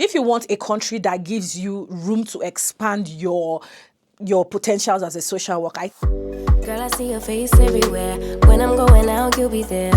If you want a country that gives you room to expand your potentials as a social worker, girl, I see your face everywhere. When I'm going out, you'll be there.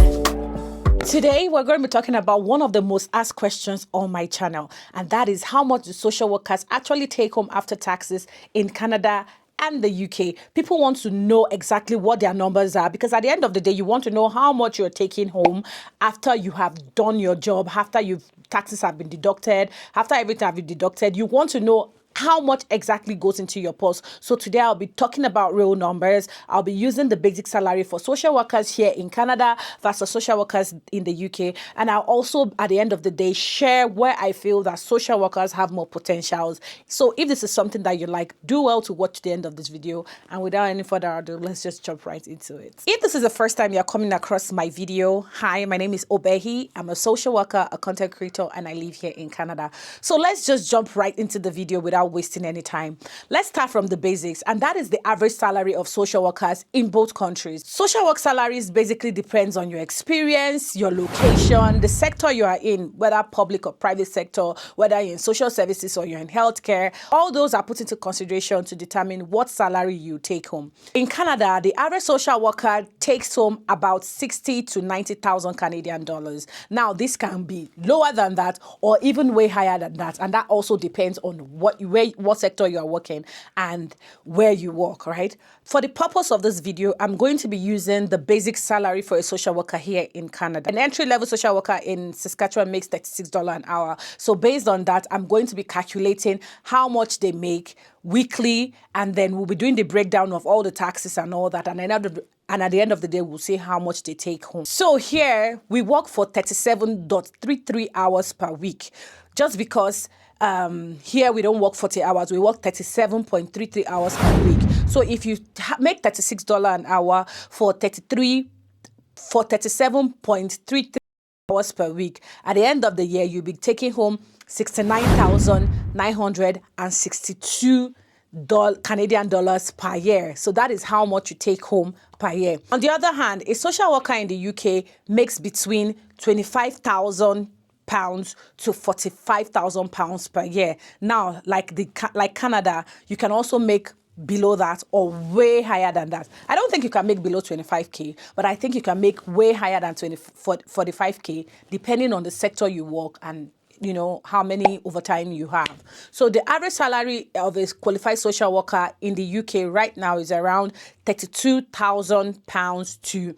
Today, we're going to be talking about one of the most asked questions on my channel, and that is how much do social workers actually take home after taxes in Canada and the UK. People want to know exactly what their numbers are, because at the end of the day, you want to know how much you're taking home after you have done your job, after taxes have been deducted, after everything have been deducted. You want to know how much exactly goes into your purse. So today I'll be talking about real numbers. I'll be using the basic salary for social workers here in Canada versus social workers in the UK. And I'll also, at the end of the day, share where I feel that social workers have more potentials. So if this is something that you like, do well to watch the end of this video. And without any further ado, let's just jump right into it. If this is the first time you're coming across my video, hi, my name is Obehi. I'm a social worker, a content creator, and I live here in Canada. So let's just jump right into the video without wasting any time. Let's start from the basics, and that is the average salary of social workers in both countries. Social work salaries basically depends on your experience, your location, the sector you are in, whether public or private sector, whether you're in social services or you're in healthcare. All those are put into consideration to determine what salary you take home. In Canada, the average social worker takes home about 60 to 90,000 Canadian dollars. Now, this can be lower than that or even way higher than that, and that also depends on what sector you are working and where you work, right? For the purpose of this video, I'm going to be using the basic salary for a social worker here in Canada. An entry-level social worker in Saskatchewan makes $36 an hour. So based on that, I'm going to be calculating how much they make weekly, and then we'll be doing the breakdown of all the taxes and all that. And at the end of the day, we'll see how much they take home. So here, we work for 37.33 hours per week, just because here we don't work 40 hours, we work 37.33 hours per week. So if you make $36 an hour for 37.33 hours per week, at the end of the year, you'll be taking home $69,962 Canadian dollars per year. So that is how much you take home per year. On the other hand, a social worker in the UK makes between £25,000 to £45,000 per year. Now, like Canada, you can also make below that or way higher than that. I don't think you can make below 25K, but I think you can make way higher than 45K, depending on the sector you work and how many overtime you have. So the average salary of a qualified social worker in the UK right now is around £32,000 to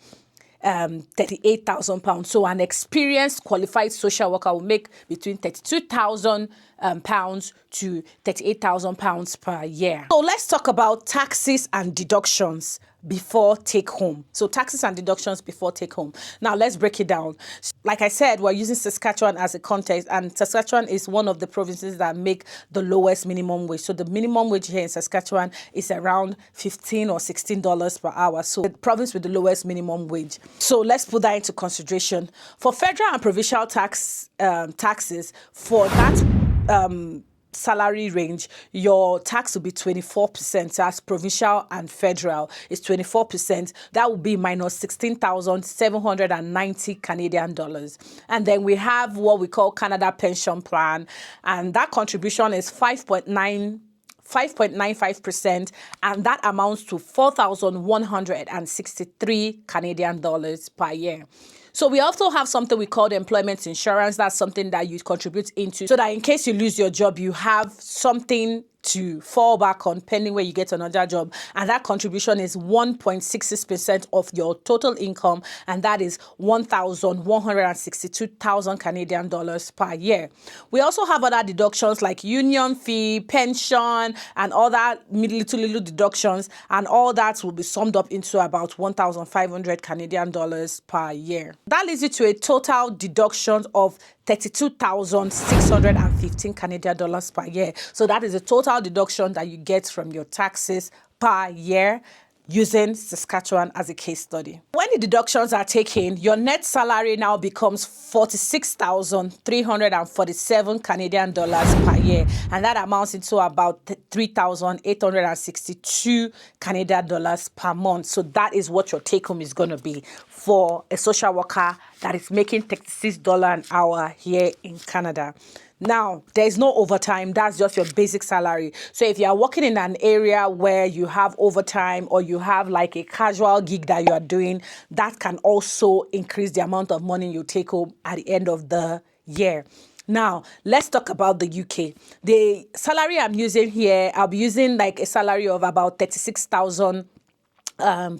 £38,000. So an experienced qualified social worker will make between £32,000 to £38,000 per year. So let's talk about taxes and deductions before take home. So taxes and deductions before take home. Now let's break it down. Like I said, we're using Saskatchewan as a context, and Saskatchewan is one of the provinces that make the lowest minimum wage. So the minimum wage here in Saskatchewan is around $15 or $16 per hour. So the province with the lowest minimum wage. So let's put that into consideration. For federal and provincial taxes, for that salary range, your tax will be 24%. So as provincial and federal is 24%. That will be minus 16,790 Canadian dollars. And then we have what we call Canada Pension Plan, and that contribution is 5.95%, and that amounts to 4,163 Canadian dollars per year. So we also have something we call employment insurance. That's something that you contribute into so that in case you lose your job, you have something to fall back on pending where you get another job. And that contribution is 1.66% of your total income, and that is 1,162,000 Canadian dollars per year. We also have other deductions like union fee, pension, and other little deductions, and all that will be summed up into about 1,500 Canadian dollars per year. That leads you to a total deduction of 32,615 Canadian dollars per year. So that is a total deduction that you get from your taxes per year, using Saskatchewan as a case study. When the deductions are taken, your net salary now becomes 46,347 Canadian dollars per year, and that amounts into about 3,862 Canadian dollars per month. So that is what your take home is going to be for a social worker that is making $36 an hour here in Canada. Now, there's no overtime. That's just your basic salary. So if you are working in an area where you have overtime or you have like a casual gig that you are doing, that can also increase the amount of money you take home at the end of the year. Now, let's talk about the UK. The salary I'm using here, I'll be using like a salary of about 36,000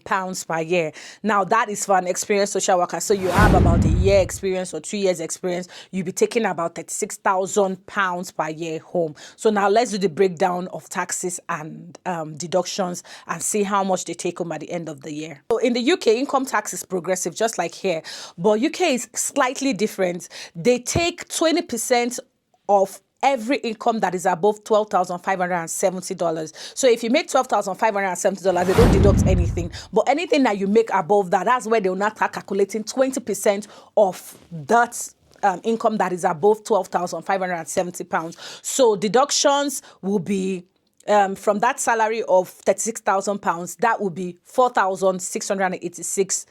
pounds per year. Now that is for an experienced social worker. So you have about a year experience or 2 years experience, you'll be taking about 36,000 pounds per year home. So now let's do the breakdown of taxes and deductions and see how much they take home at the end of the year. So in the UK, income tax is progressive, just like here, but UK is slightly different. They take 20% of every income that is above $12,570. So if you make $12,570, they don't deduct anything. But anything that you make above that, that's where they will not start calculating 20% of that income that is above £12,570. So deductions will be from that salary of £36,000, that would be £4,686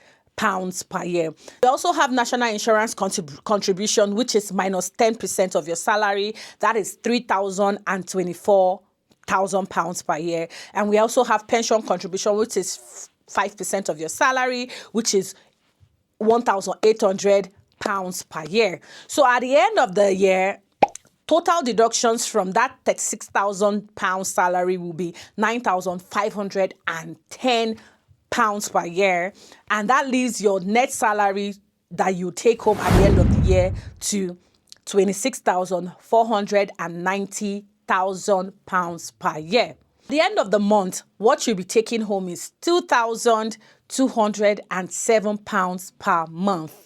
per year. We also have national insurance contribution, which is minus 10% of your salary. That is £3,024,000 per year. And we also have pension contribution, which is 5% of your salary, which is £1,800 per year. So at the end of the year, total deductions from that £36,000 salary will be £9,510 per year, and that leaves your net salary that you take home at the end of the year to £26,490,000 per year. At the end of the month, what you'll be taking home is £2,207 per month.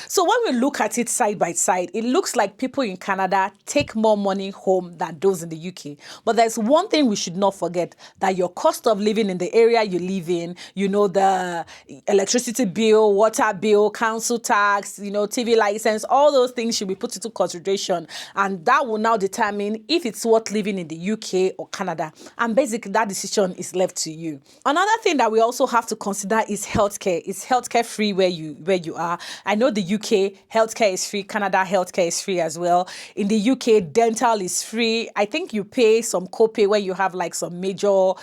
So when we look at it side by side, it looks like people in Canada take more money home than those in the UK. But there's one thing we should not forget, that your cost of living in the area you live in, the electricity bill, water bill, council tax, TV license, all those things should be put into consideration. And that will now determine if it's worth living in the UK or Canada. And basically that decision is left to you. Another thing that we also have to consider is healthcare. Is healthcare free where you are? I know the UK healthcare is free. Canada healthcare is free as well. In the UK, dental is free. I think you pay some copay when you have like some major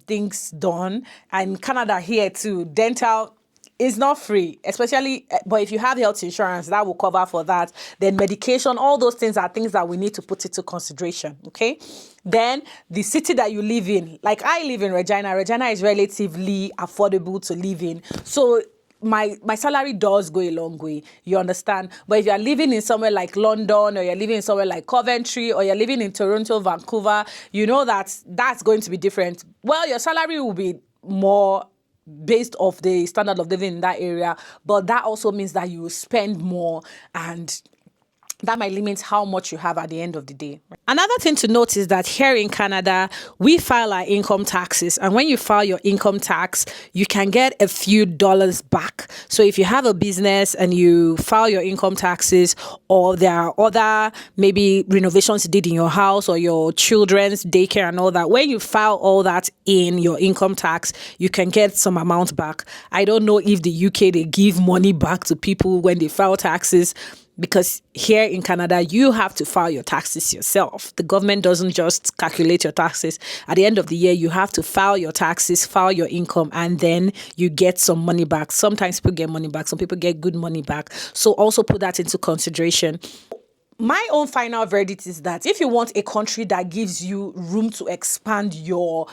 things done. And Canada here too, dental is not free, especially, but if you have health insurance, that will cover for that. Then medication, all those things are things that we need to put into consideration, okay? Then the city that you live in, like I live in Regina. Regina is relatively affordable to live in. So my salary does go a long way, you understand? But if you're living in somewhere like London, or you're living in somewhere like Coventry, or you're living in Toronto, Vancouver, you know that's going to be different. Well, your salary will be more based off the standard of living in that area, but that also means that you will spend more, and that might limit how much you have at the end of the day. Another thing to note is that here in Canada, we file our income taxes. And when you file your income tax, you can get a few dollars back. So if you have a business and you file your income taxes, or there are other maybe renovations you did in your house or your children's daycare and all that, when you file all that in your income tax, you can get some amount back. I don't know if the UK, they give money back to people when they file taxes, because here in Canada, you have to file your taxes yourself. The government doesn't just calculate your taxes. At the end of the year, you have to file your taxes, file your income, and then you get some money back. Sometimes people get money back. Some people get good money back. So also put that into consideration. My own final verdict is that if you want a country that gives you room to expand your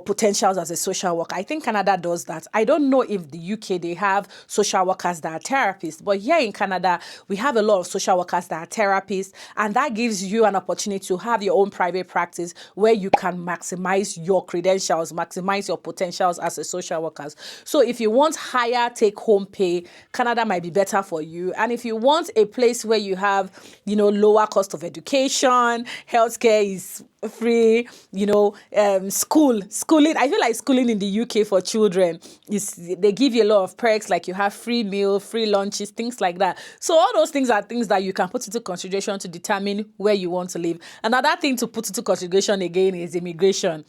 potentials as a social worker, I think Canada does that. I don't know if the UK, they have social workers that are therapists, but here in Canada, we have a lot of social workers that are therapists, and that gives you an opportunity to have your own private practice where you can maximize your credentials, maximize your potentials as a social worker. So if you want higher take-home pay, Canada might be better for you. And if you want a place where you have, lower cost of education, healthcare is free, schooling. I feel like schooling in the UK for children they give you a lot of perks, like you have free meal, free lunches, things like that. So all those things are things that you can put into consideration to determine where you want to live. Another thing to put into consideration again is immigration.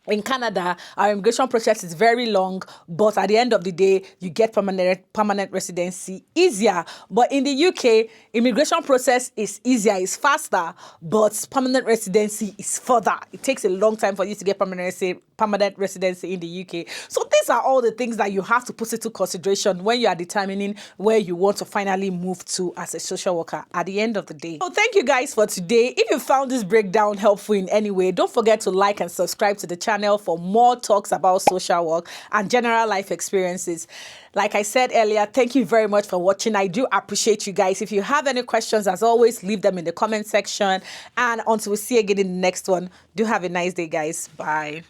In Canada, our immigration process is very long, but at the end of the day, you get permanent residency easier. But in the UK, immigration process is easier, it's faster, but permanent residency is further. It takes a long time for you to get permanent residency in the UK. So these are all the things that you have to put into consideration when you are determining where you want to finally move to as a social worker at the end of the day. So thank you guys for today. If you found this breakdown helpful in any way, don't forget to like and subscribe to the channel for more talks about social work and general life experiences. Like I said earlier, thank you very much for watching. I do appreciate you guys. If you have any questions, as always, leave them in the comment section. And until we see you again in the next one, do have a nice day, guys. Bye.